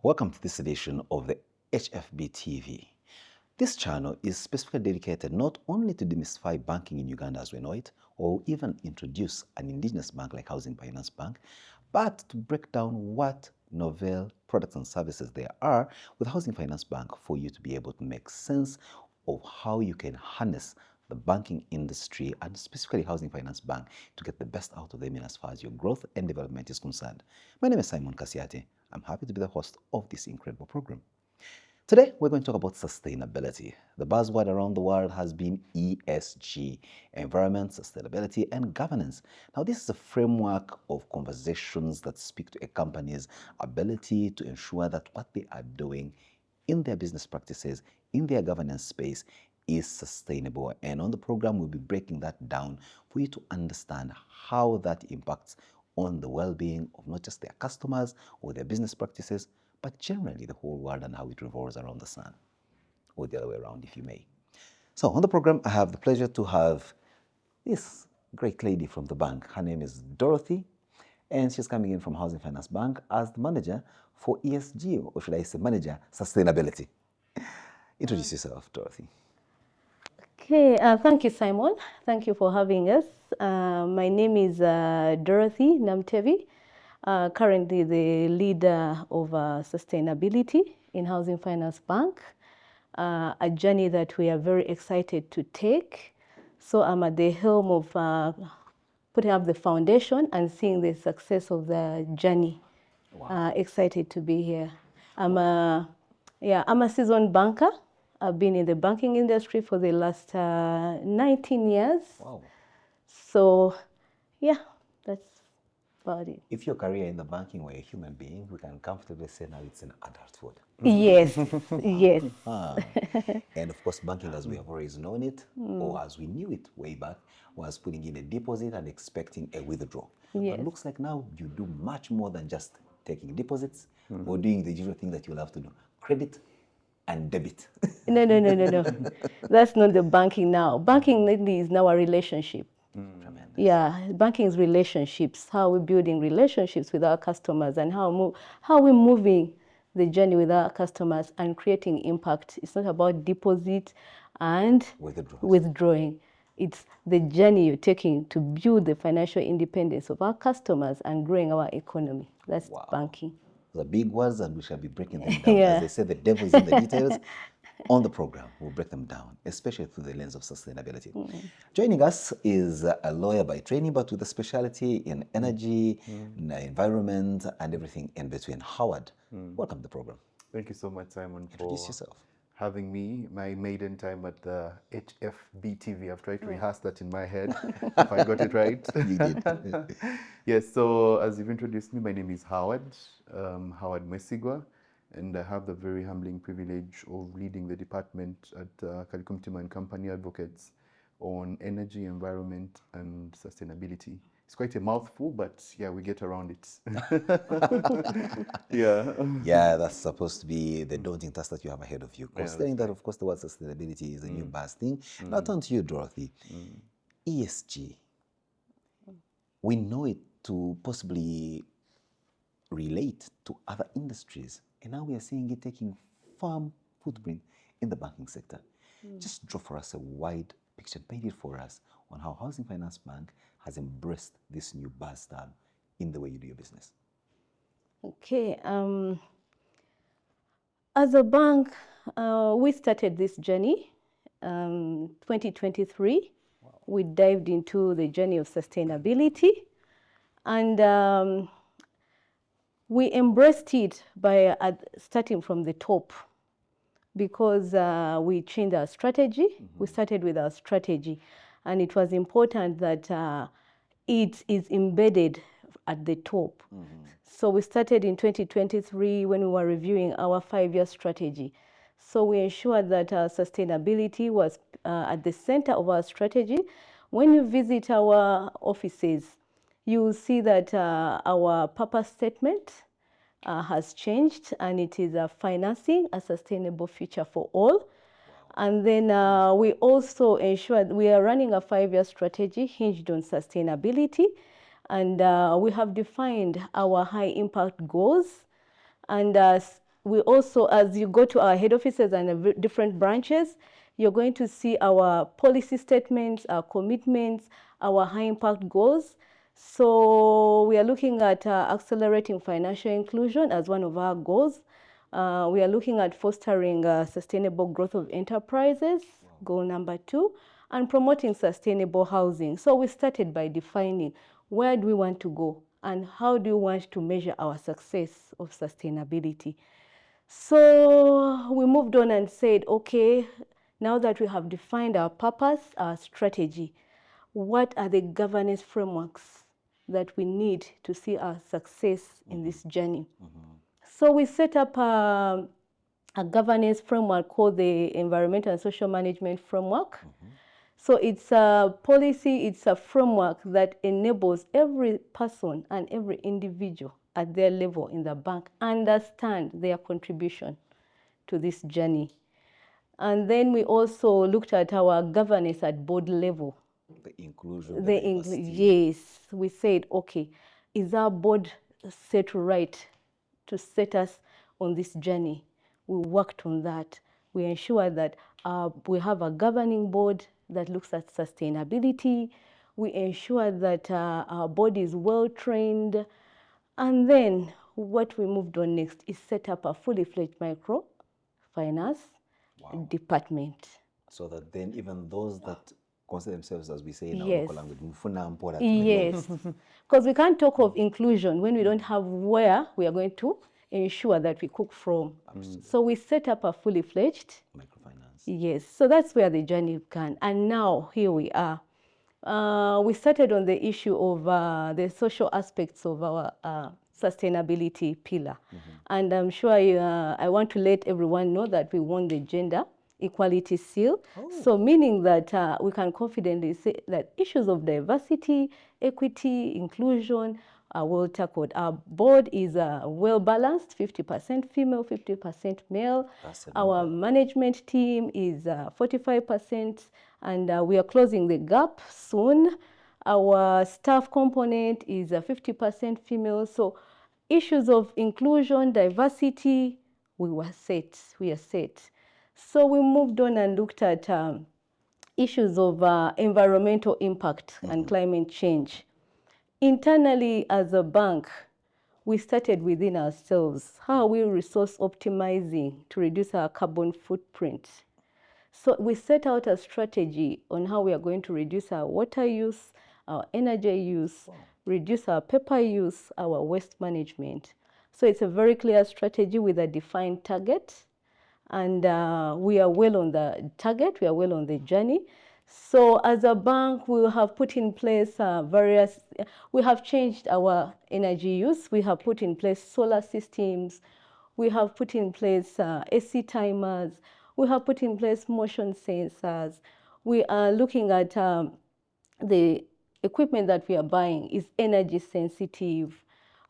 Welcome to this edition of the HFB TV. This channel is specifically dedicated not only to demystify banking in Uganda as we know it, or even introduce an indigenous bank like Housing Finance Bank, but to break down what novel products and services there are with Housing Finance Bank for you to be able to make sense of how you can harness the banking industry and specifically Housing Finance Bank to get the best out of them in as far as your growth and development is concerned. My name is Simon Kasyate. I'm happy to be the host of this incredible program. Today, we're going to talk about sustainability. The buzzword around the world has been ESG, environment, sustainability, and governance. Now, this is a framework of conversations that speak to a company's ability to ensure that what they are doing in their business practices, in their governance space, is sustainable. And on the program, we'll be breaking that down for you to understand how that impacts on the well-being of not just their customers or their business practices, but generally the whole world and how it revolves around the sun, or the other way around, if you may. So on the program, I have the pleasure to have this great lady from the bank. Her name is Dorothy, and she's coming in from Housing Finance Bank as the manager for ESG, or should I say manager sustainability. Introduce yourself, Dorothy. Okay, thank you, Simon. Thank you for having us. My name is Dorothy Namutebi, currently the leader of sustainability in Housing Finance Bank, a journey that we are very excited to take. So I'm at the helm of putting up the foundation and seeing the success of the journey. Wow. Excited to be here. I'm a seasoned banker. I've been in the banking industry for the last 19 years. Wow. So, yeah, that's about it. If your career in the banking were a human being, we can comfortably say now it's an adulthood. Yes, yes. And of course, banking as we have always known it, or as we knew it way back, was putting in a deposit and expecting a withdrawal. Yes. But it looks like now you do much more than just taking deposits or doing the usual thing that you'll have to do, credit and debit. No. That's not the banking now. Banking lately is now a relationship. Tremendous. Yeah, banking is relationships, how we're building relationships with our customers and how we're moving the journey with our customers and creating impact. It's not about deposit and withdrawing. It's the journey you're taking to build the financial independence of our customers and growing our economy. That's banking. The big words, and we shall be breaking them down. As they say, the devil is in the details. On the program, we'll break them down, especially through the lens of sustainability. Joining us is a lawyer by training, but with a specialty in energy, in the environment, and everything in between. Howard, welcome to the program. Thank you so much, Simon, Introduce for yourself. having me. My maiden time at the HFB TV. I've tried to rehearse that in my head, if I got it right. You did. Yes, so as you've introduced me, my name is Howard Howard Mwesigwa, and I have the very humbling privilege of leading the department at Kalikumutima Co Advocates on energy, environment, and sustainability. It's quite a mouthful, but yeah, we get around it. Yeah. Yeah, that's supposed to be the daunting task that you have ahead of you. Considering that, of course, the word sustainability is a new buzz thing. Now, turn to you, Dorothy. ESG. We know it to possibly relate to other industries, and now we are seeing it taking firm footprint in the banking sector. Just draw for us a wide picture, paint it for us on how Housing Finance Bank has embraced this new buzz term in the way you do your business. Okay. As a bank, we started this journey 2023. Wow. We dived into the journey of sustainability, and we embraced it by starting from the top, because we changed our strategy. We started with our strategy, and it was important that it is embedded at the top. So we started in 2023 when we were reviewing our 5-year strategy. So we ensured that sustainability was at the center of our strategy. When you visit our offices, you will see that our purpose statement has changed, and it is financing a sustainable future for all. And then we also ensured we are running a 5-year strategy hinged on sustainability. And we have defined our high impact goals. And we also, as you go to our head offices and the different branches, you're going to see our policy statements, our commitments, our high impact goals. So we are looking at accelerating financial inclusion as one of our goals. We are looking at fostering sustainable growth of enterprises, goal number 2, and promoting sustainable housing. So we started by defining where do we want to go and how do we want to measure our success of sustainability. So we moved on and said, okay, now that we have defined our purpose, our strategy, what are the governance frameworks that we need to see our success in this journey? So we set up a governance framework called the Environmental and Social Management Framework. So it's a policy, it's a framework that enables every person and every individual at their level in the bank understand their contribution to this journey. And then we also looked at our governance at board level. The inclusion, the diversity. Yes, we said, okay, is our board set right to set us on this journey? We worked on that. We ensured that we have a governing board that looks at sustainability. We ensure that our board is well trained. And what we moved on next is set up a fully fledged microfinance department. So that then even those that consider themselves, as we say in our Yes. local language, mfuna mpora Yes, because we can't talk of inclusion when we don't have where we are going to ensure that we cook from. So we set up a fully fledged microfinance. Yes, so that's where the journey began. And now here we are. We started on the issue of the social aspects of our sustainability pillar. And I'm sure I want to let everyone know that we won the gender equality seal. So meaning that we can confidently say that issues of diversity, equity, inclusion are well tackled. Our board is well balanced, 50% female, 50% male. Our management team is 45%, and we are closing the gap soon. Our staff component is 50% female. So issues of inclusion, diversity, we are set. So we moved on and looked at issues of environmental impact and climate change. Internally as a bank, we started within ourselves. How are we resource optimizing to reduce our carbon footprint? So we set out a strategy on how we are going to reduce our water use, our energy use, reduce our paper use, our waste management. So it's a very clear strategy with a defined target. And we are well on the target, we are well on the journey. So as a bank, we have put in place we have changed our energy use. We have put in place solar systems. We have put in place AC timers. We have put in place motion sensors. We are looking at the equipment that we are buying is energy sensitive.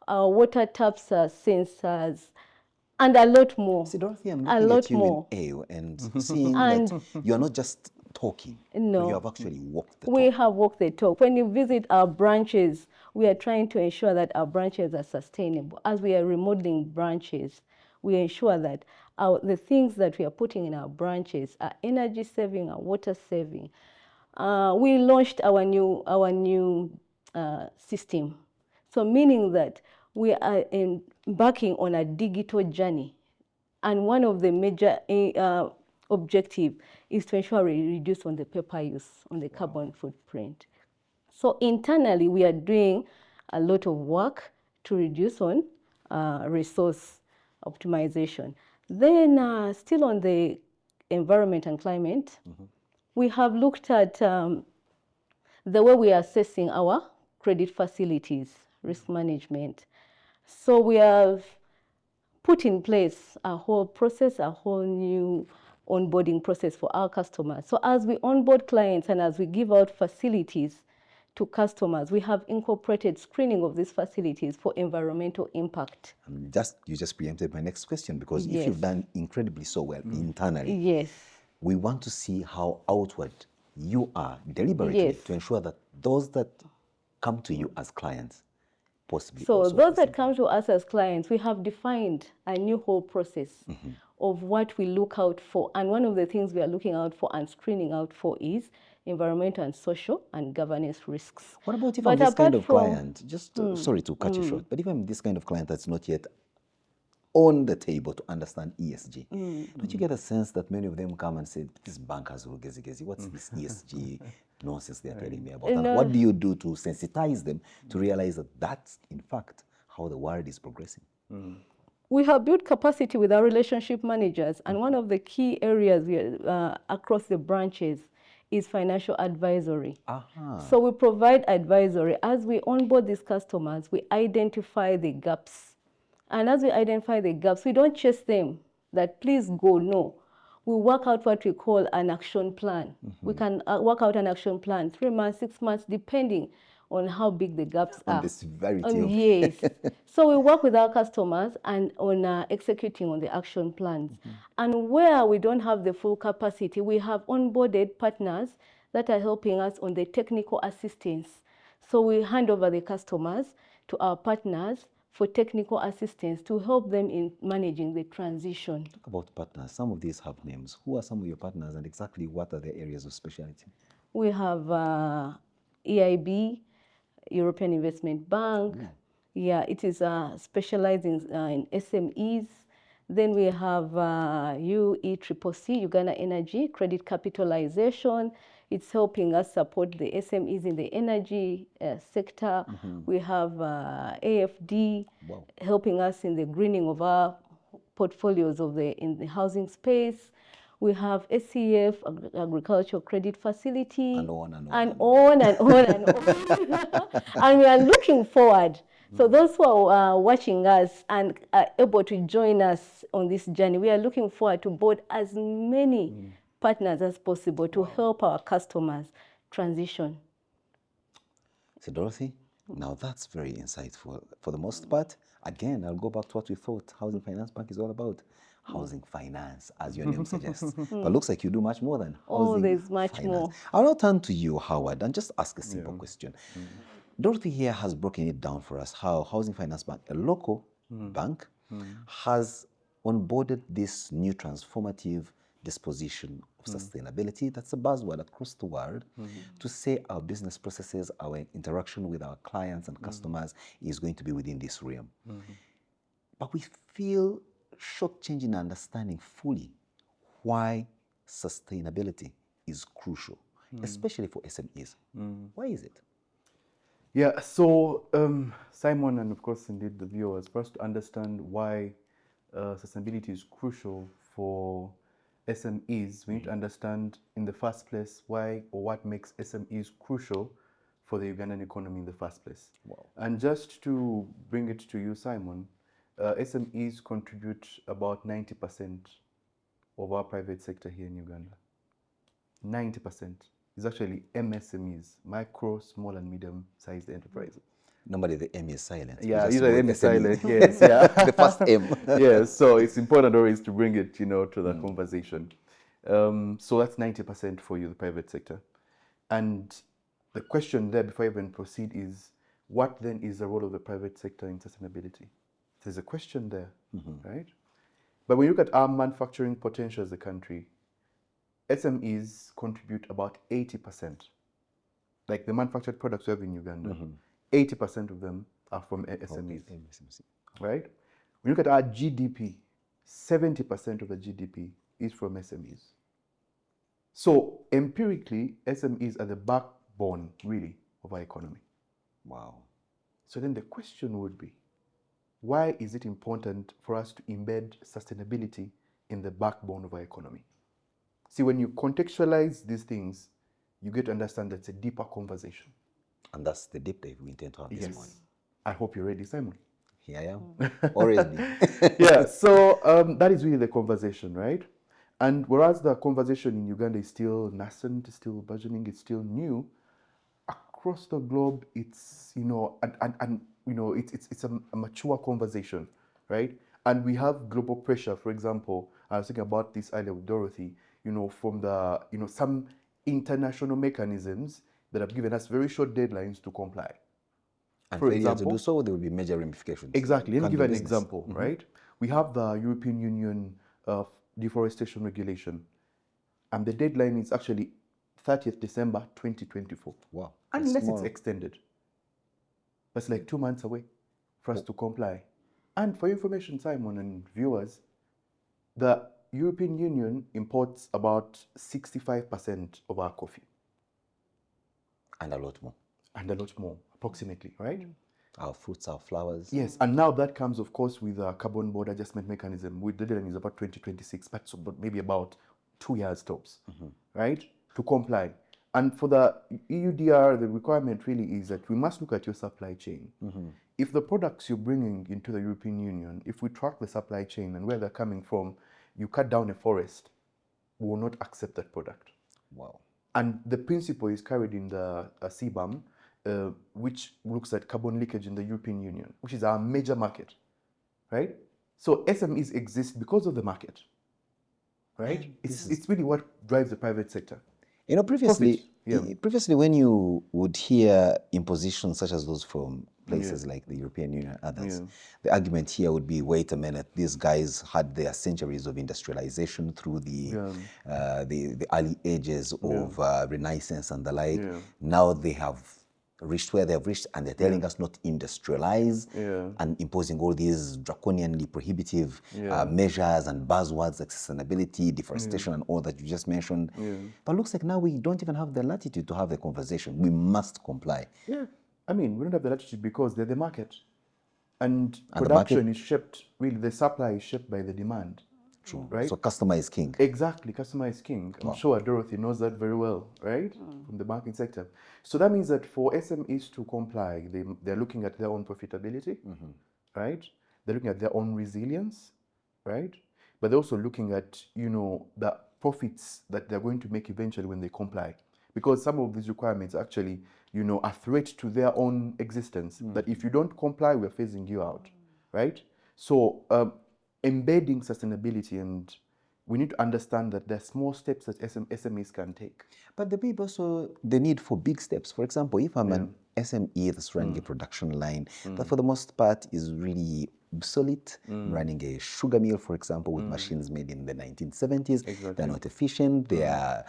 Our water taps are sensors. And a lot more. See, Dorothy, I'm looking at you in awe and seeing that you're not just talking, No. but you have actually walked the talk. We have walked the talk. When you visit our branches, we are trying to ensure that our branches are sustainable. As we are remodeling branches, we ensure that the things that we are putting in our branches are energy saving, are water saving. We launched our new system. So meaning that we are embarking on a digital journey. And one of the major objectives is to ensure we reduce on the paper use, on the carbon footprint. So internally, we are doing a lot of work to reduce on resource optimization. Then still on the environment and climate, we have looked at the way we are assessing our credit facilities, risk management. So we have put in place a whole process, a whole new onboarding process for our customers. So as we onboard clients and as we give out facilities to customers, we have incorporated screening of these facilities for environmental impact. You just preempted my next question, because if you've done incredibly so well internally, we want to see how outward you are deliberately to ensure that those that come to you as clients possibly So also those that facing- come to us as clients, we have defined a new whole process of what we look out for. And one of the things we are looking out for and screening out for is environmental and social and governance risks. What about if But I'm this kind apart of from- client? Just sorry to cut you short, but if I'm this kind of client that's not yet on the table to understand ESG, don't you get a sense that many of them come and say, "These bankers will gezi, what's this ESG nonsense they're telling me about?" And No. what do you do to sensitize them to realize that that's in fact how the world is progressing? We have built capacity with our relationship managers, and one of the key areas across the branches is financial advisory. So we provide advisory. As we onboard these customers, we identify the gaps. And as we identify the gaps, we don't chase them that please go, no. We work out what we call an action plan. We can work out an action plan, 3 months, 6 months, depending on how big the gaps On are. the severity of Yes. So we work with our customers and on executing on the action plans. And where we don't have the full capacity, we have onboarded partners that are helping us on the technical assistance. So we hand over the customers to our partners for technical assistance to help them in managing the transition. Talk about partners. Some of these have names. Who are some of your partners and exactly what are their areas of specialty? We have EIB, European Investment Bank. Yeah, it is specializing in SMEs. Then we have UECCC, Uganda Energy, Credit Capitalization. It's helping us support the SMEs in the energy sector. We have AFD, helping us in the greening of our portfolios in the housing space. We have SCF, Agricultural Credit Facility, And on and on. and on and on and on. And we are looking forward. So those who are watching us and are able to join us on this journey, we are looking forward to board as many partners as possible to help our customers transition. So Dorothy, now that's very insightful. For the most part, again, I'll go back to what we thought Housing Finance Bank is all about. Housing finance, as your name suggests. But looks like you do much more than housing there's much finance. more. I'll now turn to you, Howard, and just ask a simple question. Dorothy here has broken it down for us how Housing Finance Bank, a local bank, has onboarded this new transformative disposition of sustainability. That's a buzzword across the world to say our business processes, our interaction with our clients and customers is going to be within this realm. But we feel shortchanged in understanding fully why sustainability is crucial, especially for SMEs. Why is it? Yeah, so Simon, and of course indeed the viewers, for us to understand why sustainability is crucial for SMEs, we need to understand in the first place why or what makes SMEs crucial for the Ugandan economy in the first place. Wow. And just to bring it to you, Simon, SMEs contribute about 90% of our private sector here in Uganda. 90% is actually MSMEs, micro, small and medium-sized enterprises. Normally the M is silent. Yeah, Just usually the M word is SME. silent, yes, yeah. The first M. Yes, so it's important always to bring it, to the conversation. So that's 90% for you, the private sector. And the question there, before I even proceed, is what then is the role of the private sector in sustainability? There's a question there, right? But when you look at our manufacturing potential as a country, SMEs contribute about 80%. Like the manufactured products we have in Uganda, 80% of them are from SMEs, right? When you look at our GDP, 70% of the GDP is from SMEs. So empirically, SMEs are the backbone, really, of our economy. Wow. So then the question would be, why is it important for us to embed sustainability in the backbone of our economy? See, when you contextualize these things, you get to understand that it's a deeper conversation. And that's the deep dive we intend to have this morning. I hope you're ready, Simon. Here I am. Always be. Yeah, so that is really the conversation, right? And whereas the conversation in Uganda is still nascent, it's still burgeoning, it's still new, across the globe, it's, it's a mature conversation, right? And we have global pressure. For example, I was thinking about this earlier with Dorothy, from the, some international mechanisms that have given us very short deadlines to comply. And for failure to example, do so, there will be major ramifications. exactly. Let me Can't give do an business. example, right? We have the European Union deforestation regulation, and the deadline is actually 30th December 2024. Wow. Unless it's extended. That's like 2 months away for us to comply. And for your information, Simon and viewers, the European Union imports about 65% of our coffee. And a lot more. And a lot more, approximately, right? Our fruits, our flowers. Yes, and now that comes, of course, with a carbon border adjustment mechanism. With the deadline is about 2026, but maybe about 2 years tops, right, to comply. And for the EUDR, the requirement really is that we must look at your supply chain. If the products you're bringing into the European Union, if we track the supply chain and where they're coming from, you cut down a forest, we will not accept that product. Wow. And the principle is carried in the CBAM, which looks at carbon leakage in the European Union, which is our major market, right? So SMEs exist because of the market, right? It's really what drives the private sector. You know, previously, Profit, previously when you would hear impositions such as those from places like the European Union and others, the argument here would be, wait a minute, these guys had their centuries of industrialization through the early ages of Renaissance and the like. Now they have reached where they have reached, and they're telling us not to industrialize and imposing all these draconianly prohibitive measures and buzzwords like sustainability, deforestation, and all that you just mentioned. But looks like now we don't even have the latitude to have the conversation. We must comply. Yeah, I mean, we don't have the latitude because they're the market. And production is shaped, really, the supply is shaped by the demand. True. Right? So customer is king. Exactly, customer is king. I'm sure Dorothy knows that very well, right? From the banking sector. So that means that for SMEs to comply, they're looking at their own profitability, right? They're looking at their own resilience, right? But they're also looking at, you know, the profits that they're going to make eventually when they comply. Because some of these requirements actually, you know, are threat to their own existence. That if you don't comply, we're phasing you out, right? So embedding sustainability, and we need to understand that there are small steps that SMEs can take. But there may be also the need for big steps. For example, if I'm an SME that's running a production line that for the most part is really obsolete, running a sugar mill, for example, with machines made in the 1970s, they're not efficient, they are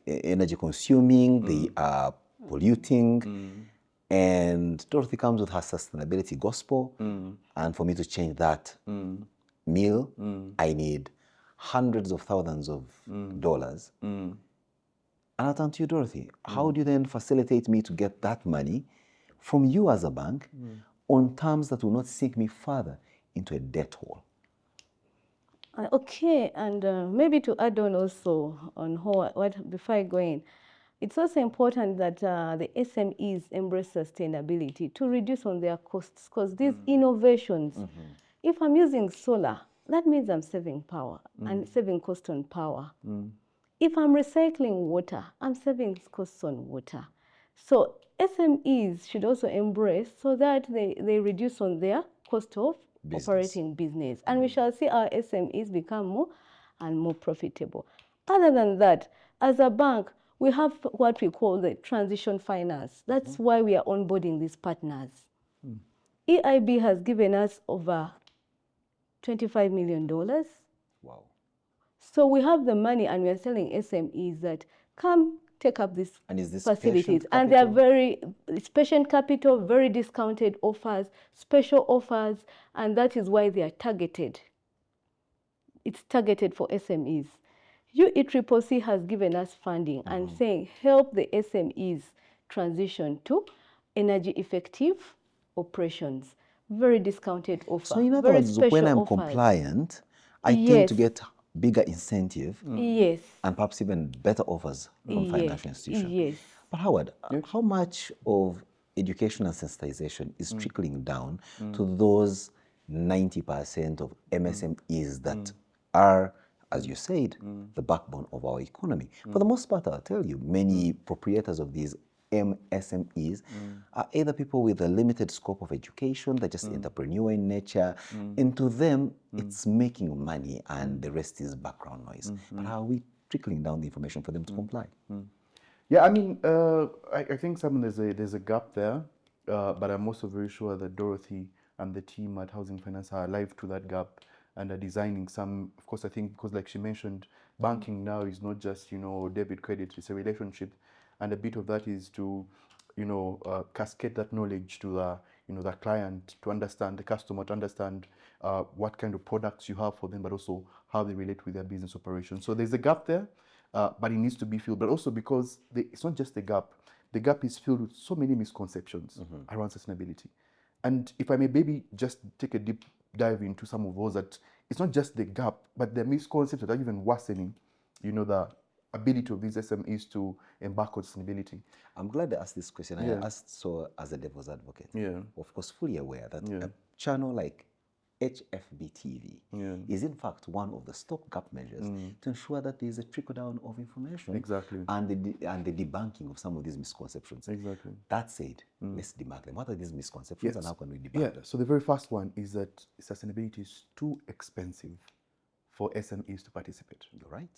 energy consuming, they are polluting, and Dorothy comes with her sustainability gospel, and for me to change that mill, I need hundreds of thousands of dollars. And I'll turn to you, Dorothy. How do you then facilitate me to get that money from you as a bank on terms that will not sink me further into a debt hole? Okay, and maybe to add on also on what before I go in, it's also important that the SMEs embrace sustainability to reduce on their costs, because these innovations, if I'm using solar, that means I'm saving power and saving cost on power. If I'm recycling water, I'm saving costs on water. So SMEs should also embrace so that they reduce on their cost of operating business. And we shall see our SMEs become more and more profitable. Other than that, as a bank, we have what we call the transition finance. That's why we are onboarding these partners. EIB has given us over $25 million. Wow. So we have the money and we are telling SMEs that come take up these facilities. And they are very, it's patient capital, very discounted offers, special offers, and that is why they are targeted. It's targeted for SMEs. UECCC has given us funding and saying help the SMEs transition to energy effective operations. Very discounted offer. So in other words, when I'm compliant, I tend to get bigger incentive and perhaps even better offers from financial institutions. But Howard, how much of education and sensitization is trickling down to those 90% of MSMEs that are, as you said, the backbone of our economy? For the most part, I'll tell you, many proprietors of these MSMEs are either people with a limited scope of education, they're just entrepreneur in nature, and to them, it's making money and the rest is background noise. But how are we trickling down the information for them to comply? Yeah, I mean, I think, Simon, there's a gap there. but I'm also very sure that Dorothy and the team at Housing Finance are alive to that gap and are designing some, of course, I think, because like she mentioned, banking now is not just, debit, credit, it's a relationship. And a bit of that is to, cascade that knowledge to the client, to understand the customer, to understand what kind of products you have for them, but also how they relate with their business operations. So there's a gap there, but it needs to be filled. But also because it's not just a gap, the gap is filled with so many misconceptions around sustainability. And if I may maybe just take a deep dive into some of those, that it's not just the gap, but the misconceptions that are even worsening, the ability of these SMEs to embark on sustainability. I'm glad they asked this question. Yeah. I asked so as a devil's advocate. Yeah. Of course, fully aware that Yeah. a channel like HFB TV Yeah. is in fact one of the stopgap measures to ensure that there is a trickle down of information Exactly. and the debunking of some of these misconceptions. Exactly. That said, let's debunk them. What are these misconceptions and how can we debunk them? So the very first one is that sustainability is too expensive for SMEs to participate. You're right.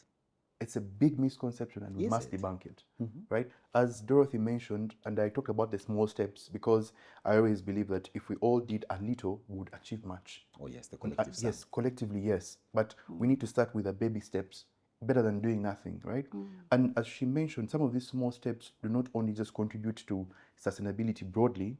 It's a big misconception and we Is must it? debunk it, right? As Dorothy mentioned, and I talked about the small steps because I always believe that if we all did a little, we would achieve much. Oh yes, the collective sum. Yes, collectively, yes. But we need to start with the baby steps, better than doing nothing, right? And as she mentioned, some of these small steps do not only just contribute to sustainability broadly,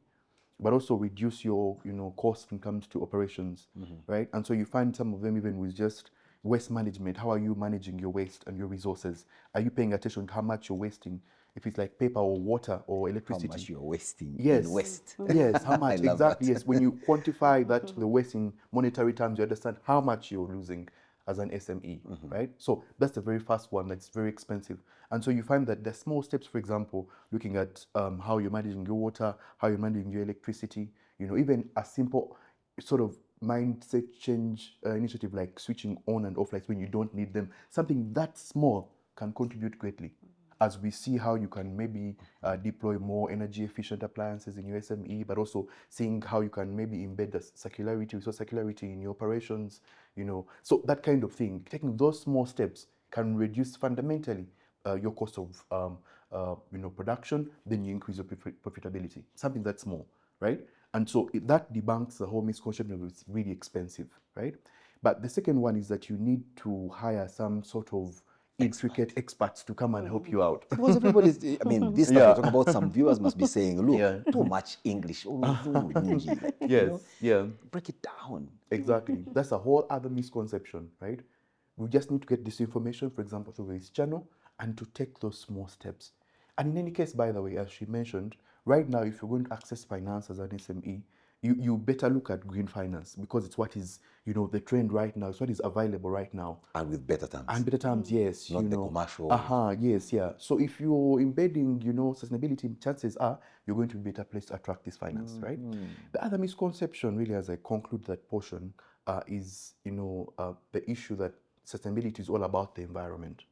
but also reduce your, cost when it comes to operations, right? And so you find some of them even with just waste management. How are you managing your waste and your resources? Are you paying attention to how much you're wasting? If it's like paper or water or electricity. How much you're wasting Yes. in waste. Yes, how much? I love Exactly, that. yes. When you quantify that, the waste in monetary terms, you understand how much you're losing as an SME, right? So that's the very first one that's very expensive. And so you find that the small steps, for example, looking at how you're managing your water, how you're managing your electricity, even a simple sort of mindset change initiative like switching on and off lights when you don't need them, something that small can contribute greatly. As we see how you can maybe deploy more energy efficient appliances in your SME, but also seeing how you can maybe embed the circularity, resource circularity in your operations, So that kind of thing, taking those small steps can reduce fundamentally your cost of production, then you increase your profitability. Something that's small, right? And so that debunks the whole misconception that it's really expensive, right? But the second one is that you need to hire some sort of intricate experts to come and help you out. Because everybody's, I mean, this stuff we're talking about, some viewers must be saying, look, too much English. Yeah. Break it down. Exactly. That's a whole other misconception, right? We just need to get this information, for example, through this channel, and to take those small steps. And in any case, by the way, as she mentioned, right now, if you're going to access finance as an SME, you better look at green finance because it's what is, the trend right now. It's what is available right now. And with better terms. And better terms, yes. Not the commercial. Yes, yeah. So if you're embedding, sustainability, chances are you're going to be a better place to attract this finance, right? The other misconception, really, as I conclude that portion, is, the issue that sustainability is all about the environment,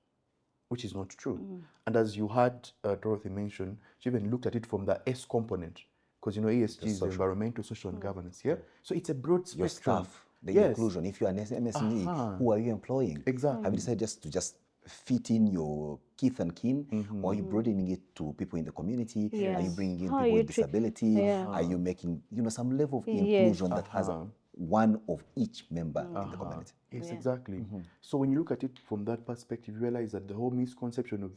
which is not true. And as you heard Dorothy mention, she even looked at it from the S component, because ESG is environmental, social, and governance. Yeah, so it's a broad spectrum. Your staff, the inclusion. If you are an MSME, who are you employing? Exactly. Have you decided just fit in your kith and kin, or are you broadening it to people in the community? Yes. Are you bringing in How people you with disability? Are you making some level of inclusion that has one of each member in the community? Yes, exactly. So when you look at it from that perspective, you realize that the whole misconception of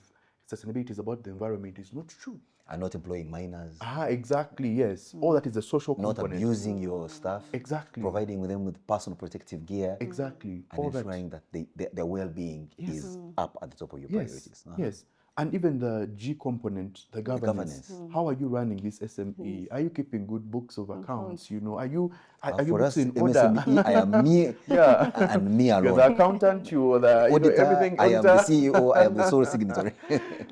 sustainability is about the environment is not true. And not employing minors. Exactly, yes. All that is a social Not component. abusing your staff. Exactly. Providing them with personal protective gear. Exactly. And all ensuring that their well-being is up at the top of your priorities. Yes. And even the G component, the governance. How are you running this SME? Are you keeping good books of accounts? Are you for books us, in order? MSME, I am me and me alone. You're the accountant, you're the auditor, everything. I am the CEO, I am the sole signatory.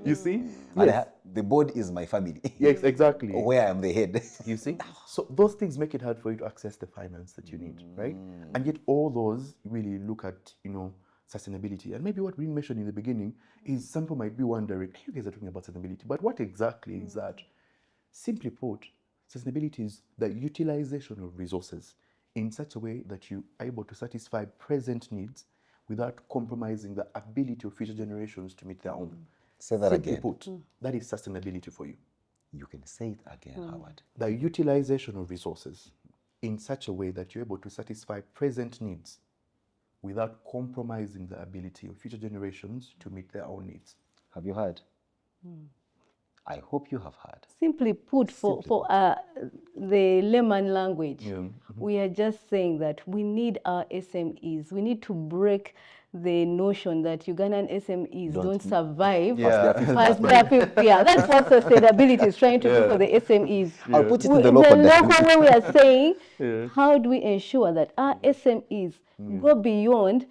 You see? But Yes. the board is my family. Yes, exactly. Where I am the head. You see? So those things make it hard for you to access the finance that you need, right? And yet all those really look at, sustainability. And maybe what we mentioned in the beginning is some people might be wondering, you guys are talking about sustainability, but what exactly is that? Simply put, sustainability is the utilization of resources in such a way that you are able to satisfy present needs without compromising the ability of future generations to meet their own. Say that Simply again. put, that is sustainability for you. You can say it again, Howard. The utilization of resources in such a way that you're able to satisfy present needs without compromising the ability of future generations to meet their own needs. Have you heard? I hope you have heard. Simply put, for the layman language, Yeah. we are just saying that we need our SMEs. We need to break the notion that Ugandan SMEs don't survive past their fifth year. That's what sustainability is trying to do for the SMEs. I'll put it in the local way we are saying, how do we ensure that our SMEs go beyond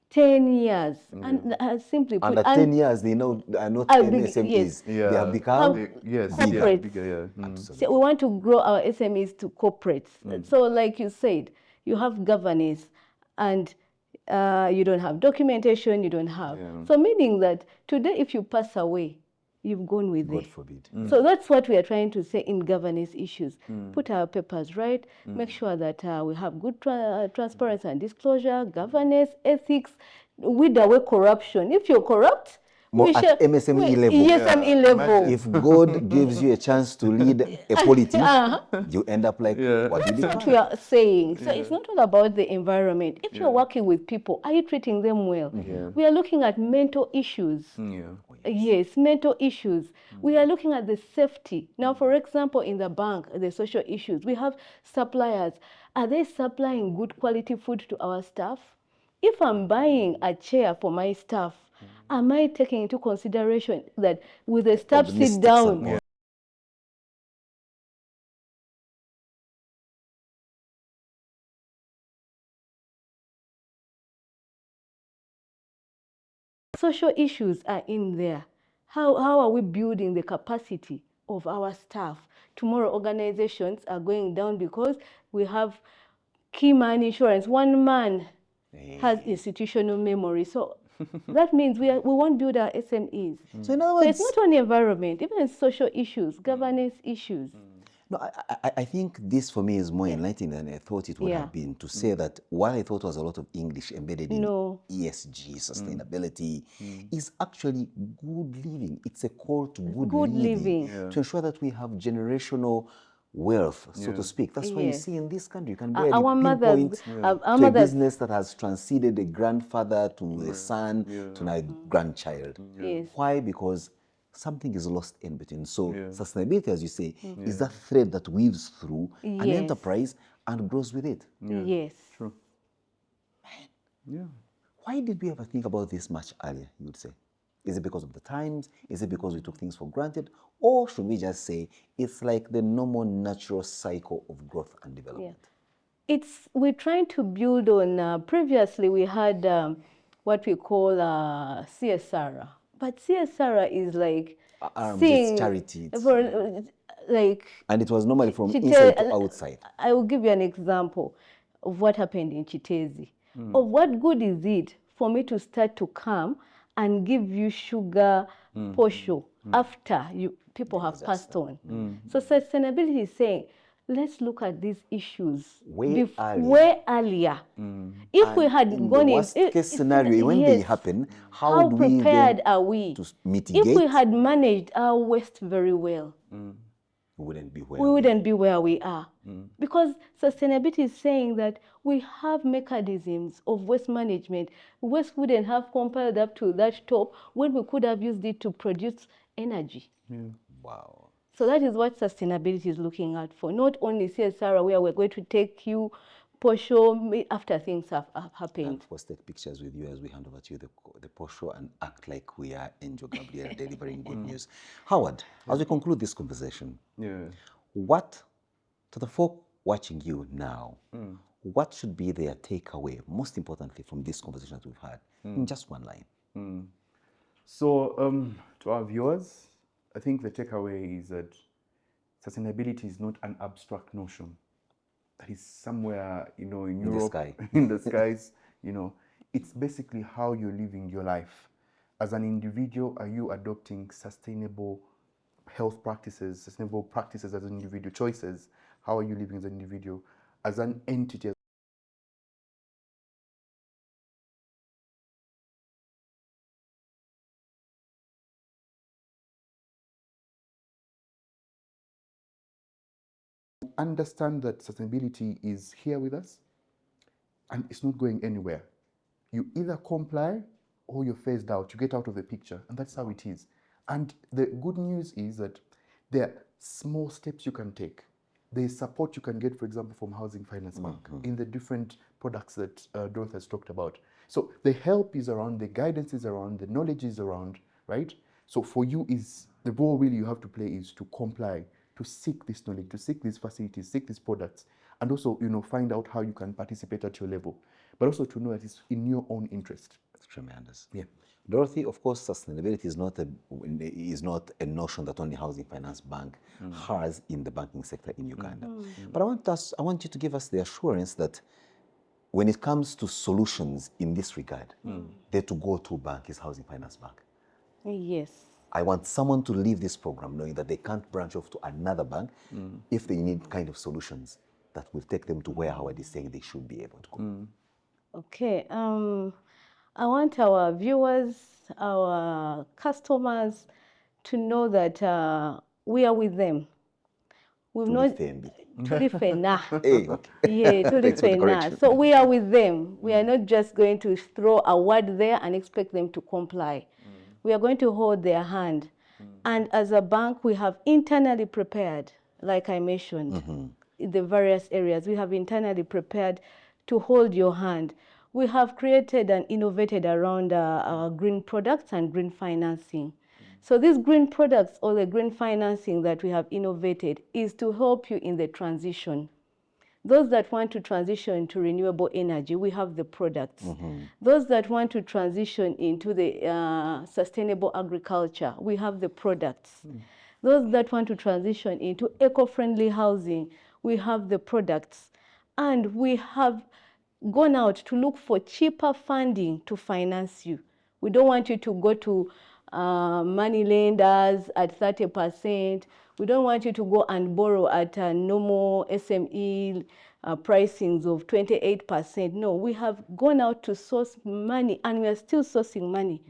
10 years? And simply put, Under 10 years, they know are not SMEs. yes. They have become corporates. Bigger, So we want to grow our SMEs to corporates. So like you said, you have governance and you don't have documentation, you don't have. So meaning that today if you pass away, you've gone with God it. forbid. So that's what we are trying to say in governance issues. Put our papers right, make sure that we have good transparency and disclosure, governance, ethics, with away corruption. If you're corrupt, At MSME level. Yes, ME level. If God gives you a chance to lead a polity, you end up like what did That's what we are saying. So it's not all about the environment. If you're working with people, are you treating them well? We are looking at mental issues. Yes, mental issues. We are looking at the safety. Now, for example, in the bank, the social issues, we have suppliers. Are they supplying good quality food to our staff? If I'm buying a chair for my staff, am I taking into consideration that with the staff sit down? Social issues are in there. How are we building the capacity of our staff? Tomorrow organizations are going down because we have key man insurance. One man has institutional memory. So that means we won't build our SMEs. So in other words, it's not only environment, even social issues, governance issues. No, I think this for me is more enlightening than I thought it would have been, to say that what I thought was a lot of English embedded in ESG, sustainability, is actually good living. It's a call to good living. To ensure that we have generational wealth, so to speak. That's why you see in this country, you can barely pinpoint to a business that has transcended a grandfather to a son to a grandchild. Why? Because something is lost in between. So sustainability, as you say, is that thread that weaves through an enterprise and grows with it. Yes. True. Man. Why did we ever think about this much earlier, you would say? Is it because of the times? Is it because we took things for granted? Or should we just say it's like the normal natural cycle of growth and development? We're trying to build on, previously we had what we call CSR. But CSR is like it's charity. And it was normally from inside to outside. I will give you an example of what happened in Chitezi. Of what good is it for me to start to come and give you sugar posho after people have passed on? So sustainability is saying, let's look at these issues way earlier. If we had gone in the worst case scenario, when they happen, how prepared are we to mitigate? If we had managed our waste very well, we wouldn't be where we are. Because sustainability is saying that we have mechanisms of waste management. Waste wouldn't have compiled up to that top when we could have used it to produce energy. Wow. So that is what sustainability is looking at for. Not only CSR, where we're going to take you posho after things have happened. And of course, take pictures with you as we hand over to you the posho and act like we are Angel Gabriel delivering good news. Howard, as we conclude this conversation, what, to the folk watching you now, what should be their takeaway, most importantly, from this conversation that we've had, in just one line? So, to our viewers, I think the takeaway is that sustainability is not an abstract notion that is somewhere, in Europe, in the skies, It's basically how you're living your life. As an individual, are you adopting sustainable health practices, sustainable practices as an individual, choices? How are you living as an individual? As an entity, understand that sustainability is here with us and it's not going anywhere. You either comply or you're phased out, you get out of the picture, and that's how it is. And the good news is that there are small steps you can take. There's support you can get, for example, from Housing Finance Bank in the different products that Dorothy has talked about. So the help is around, the guidance is around, the knowledge is around, right? So for you, is the role really you have to play is to comply, to seek this knowledge, to seek these facilities, seek these products, and also, find out how you can participate at your level, but also to know that it's in your own interest. That's tremendous. Yeah. Dorothy, of course, sustainability is not a notion that only Housing Finance Bank has in the banking sector in Uganda. But I want you to give us the assurance that when it comes to solutions in this regard, the to-go-to bank is Housing Finance Bank. Yes. I want someone to leave this program knowing that they can't branch off to another bank if they need kind of solutions that will take them to where Howard is saying they should be able to go. Okay. I want our viewers, our customers to know that we are with them. We've not tulifena. Hey, okay. Yeah, Thanks for the tulifena. correction. So we are with them. We are not just going to throw a word there and expect them to comply. We are going to hold their hand. And as a bank, we have internally prepared, like I mentioned, in the various areas. We have internally prepared to hold your hand. We have created and innovated around our green products and green financing. So these green products or the green financing that we have innovated is to help you in the transition. Those that want to transition to renewable energy, we have the products. Those that want to transition into the sustainable agriculture, we have the products. Those that want to transition into eco-friendly housing, we have the products. And we have gone out to look for cheaper funding to finance you. We don't want you to go to money lenders at 30%. We don't want you to go and borrow at normal SME pricings of 28%. No, we have gone out to source money, and we are still sourcing money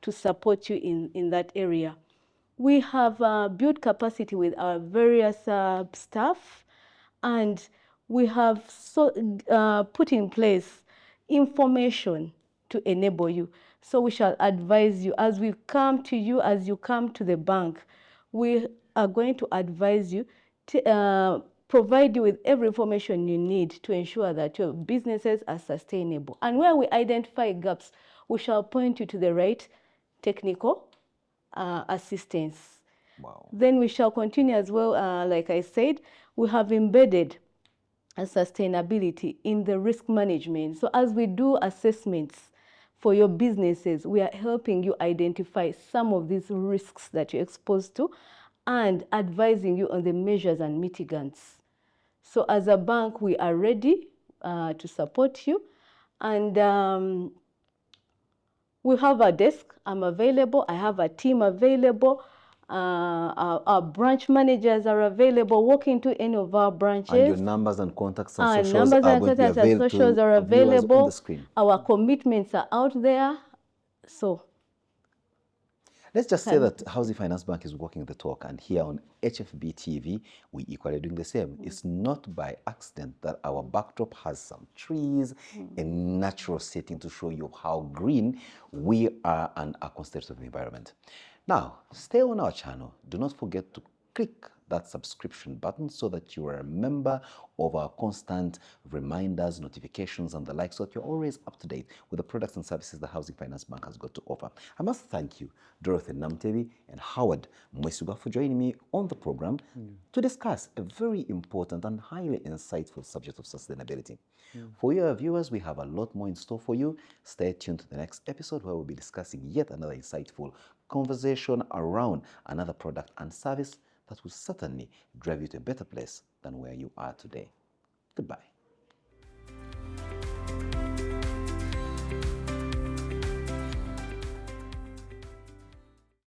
to support you in that area. We have built capacity with our various staff, and we have put in place information to enable you. So we shall advise you as we come to you, as you come to the bank. We are going to advise you to provide you with every information you need to ensure that your businesses are sustainable. And where we identify gaps, we shall point you to the right technical assistance. Wow. Then we shall continue as well, like I said, we have embedded sustainability in the risk management. So as we do assessments for your businesses, we are helping you identify some of these risks that you're exposed to and advising you on the measures and mitigants. So as a bank, we are ready to support you. And we have a desk. I'm available. I have a team available. Our branch managers are available. Walk into any of our branches. And your numbers and contacts and socials numbers are and going to be contacts and available socials are to viewers on available. the screen. Our commitments are out there. So let's just say that Housing Finance Bank is walking the talk, and here on HFB TV, we equally doing the same. It's not by accident that our backdrop has some trees, a natural setting to show you how green we are and are considerate of the environment. Now, stay on our channel. Do not forget to click that subscription button so that you are a member of our constant reminders, notifications, and the like, so that you're always up to date with the products and services the Housing Finance Bank has got to offer. I must thank you, Dorothy Namutebi and Howard Mwesigwa, for joining me on the program to discuss a very important and highly insightful subject of sustainability. For your viewers, we have a lot more in store for you. Stay tuned to the next episode where we'll be discussing yet another insightful conversation around another product and service that will certainly drive you to a better place than where you are today. Goodbye.